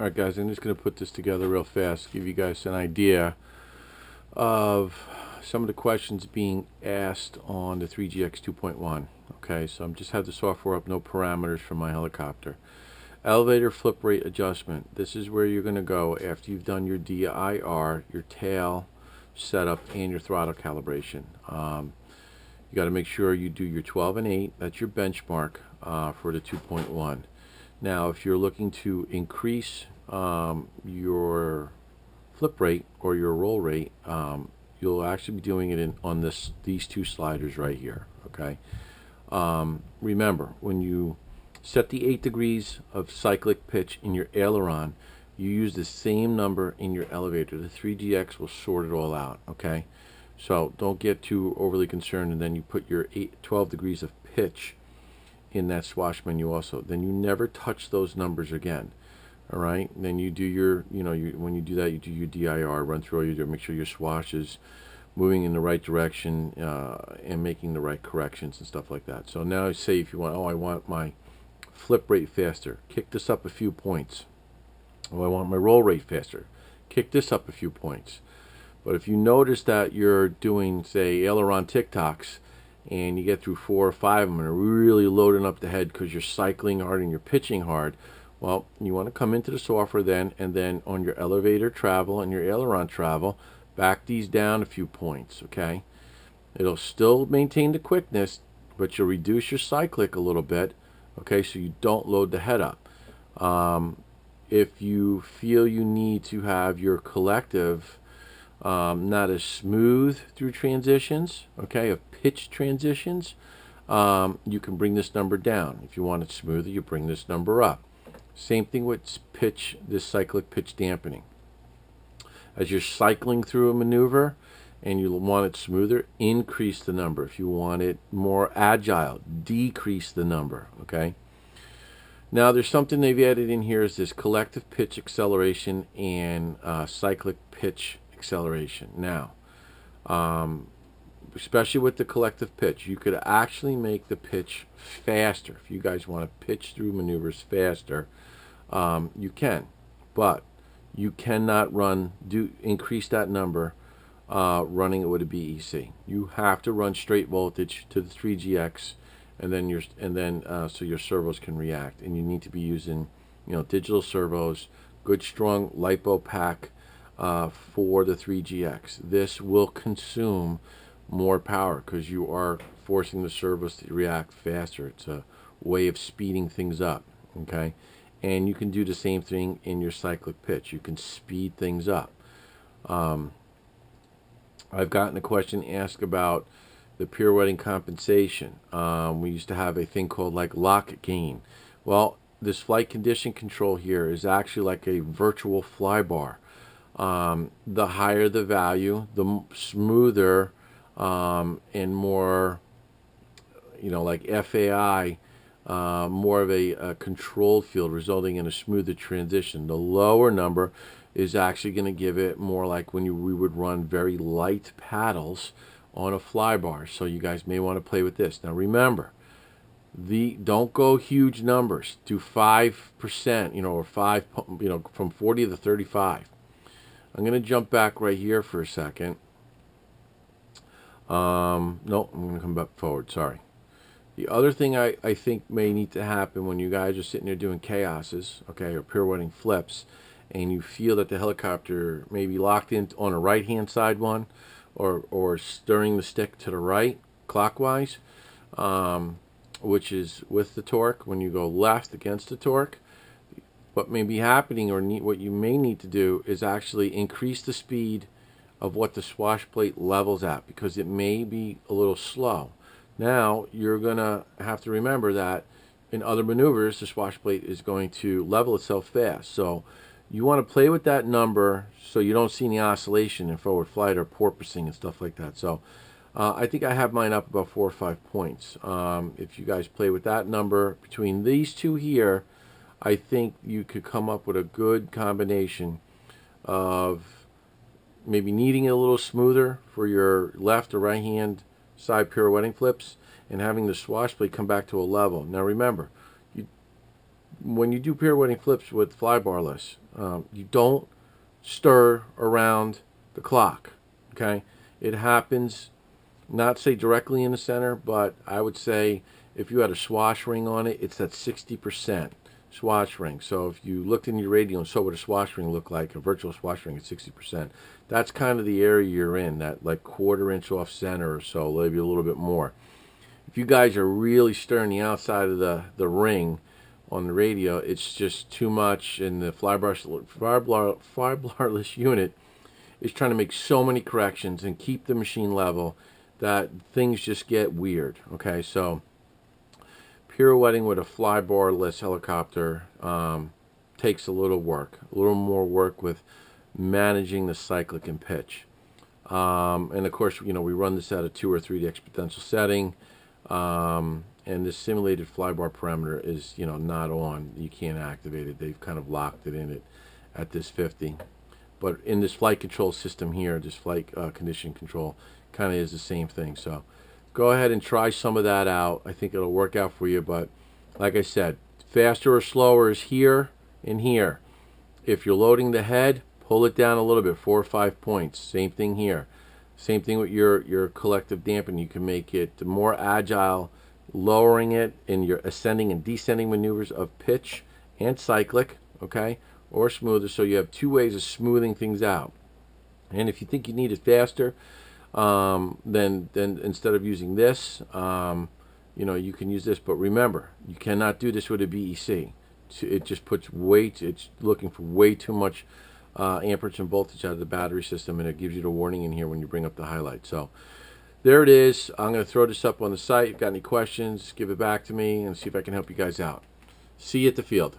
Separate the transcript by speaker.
Speaker 1: Alright guys, I'm just going to put this together real fast, give you guys an idea of some of the questions being asked on the 3GX 2.1. Okay, so I'm just have the software up, no parameters for my helicopter. Elevator flip rate adjustment. This is where you're going to go after you've done your DIR, your tail setup, and your throttle calibration. You got to make sure you do your 12 and 8. That's your benchmark for the 2.1. Now, if you're looking to increase your flip rate or your roll rate, you'll actually be doing it on these two sliders right here. Okay. Remember, when you set the 8 degrees of cyclic pitch in your aileron, you use the same number in your elevator. The 3GX will sort it all out. Okay. So don't get too overly concerned, and then you put your 12 degrees of pitch in that swash menu also. Then you never touch those numbers again. All right. Then you do your, when you do that, you do your DIR, run through all your, make sure your swash is moving in the right direction and making the right corrections and stuff like that. So now say if you want, I want my flip rate faster, kick this up a few points. I want my roll rate faster, kick this up a few points. But if you notice that you're doing, say, aileron TikToks, and you get through 4 or 5 of them and are really loading up the head because you're cycling hard and you're pitching hard, well, you want to come into the software then, and then on your elevator travel and your aileron travel, back these down a few points. Okay, it'll still maintain the quickness, but you'll reduce your cyclic a little bit. Okay, so you don't load the head up. If you feel you need to have your collective not as smooth through transitions, okay, of pitch transitions, you can bring this number down. If you want it smoother, you bring this number up. Same thing with pitch, this cyclic pitch dampening. As you're cycling through a maneuver and you want it smoother, increase the number. If you want it more agile, decrease the number. Okay. Now there's something they've added in here, is this collective pitch acceleration and cyclic pitch acceleration. Now, especially with the collective pitch, you could actually make the pitch faster. If you guys want to pitch through maneuvers faster, you can, but you cannot increase that number running it with a BEC. You have to run straight voltage to the 3GX, and then so your servos can react. And you need to be using, digital servos, good strong LiPo pack for the 3GX. This will consume more power because you are forcing the servos to react faster. It's a way of speeding things up. Okay. And you can do the same thing in your cyclic pitch. You can speed things up. I've gotten a question asked about the pirouetting compensation. We used to have a thing called like lock gain. Well, this flight condition control here is actually like a virtual fly bar. The higher the value, the smoother and more, like FAI, more of a controlled field, resulting in a smoother transition. The lower number is actually going to give it more like when we would run very light paddles on a fly bar. So you guys may want to play with this. Now remember, don't go huge numbers. Do 5%, or 5, from 40 to 35. I'm going to jump back right here for a second. No, I'm going to come back forward. Sorry. The other thing I think may need to happen when you guys are sitting there doing chaoses, okay, or pirouetting flips, and you feel that the helicopter may be locked in on a right-hand side one, or stirring the stick to the right clockwise, which is with the torque. When you go left against the torque, what may be happening, or what you may need to do, is actually increase the speed of what the swash plate levels at, because it may be a little slow. Now you're gonna have to remember that in other maneuvers the swash plate is going to level itself fast. So you want to play with that number so you don't see any oscillation in forward flight or porpoising and stuff like that. So I think I have mine up about 4 or 5 points. If you guys play with that number between these two here, I think you could come up with a good combination of maybe needing it a little smoother for your left or right hand side pirouetting flips, and having the swash plate come back to a level. Now remember, when you do pirouetting flips with flybarless, you don't stir around the clock. Okay, it happens, not say directly in the center, but I would say if you had a swash ring on it, it's at 60% swash ring. So if you looked in your radio and saw what a swash ring looked like, a virtual swash ring at 60%, that's kind of the area you're in, that like 1/4 inch off center or so, maybe a little bit more. If you guys are really stirring the outside of the ring on the radio, it's just too much, and the flybarless unit is trying to make so many corrections and keep the machine level that things just get weird. Okay, so pirouetting with a flybarless helicopter takes a little more work with managing the cyclic and pitch. And of course, we run this at a 2 or 3 exponential setting. And this simulated flybar parameter is, not on. You can't activate it. They've kind of locked it in at this 50. But in this flight control system here, this flight condition control kind of is the same thing. So go ahead and try some of that out. I think it'll work out for you. But like I said, faster or slower is here and here. If you're loading the head, pull it down a little bit, 4 or 5 points. Same thing here. Same thing with your collective dampen. You can make it more agile, lowering it in your ascending and descending maneuvers of pitch and cyclic, okay, or smoother. So you have 2 ways of smoothing things out. And if you think you need it faster, then instead of using this, you can use this. But remember, you cannot do this with a BEC. It just puts it's looking for way too much amperage and voltage out of the battery system, and it gives you the warning in here when you bring up the highlight. So there it is. I'm going to throw this up on the site. If you've got any questions, give it back to me and see if I can help you guys out. See you at the field.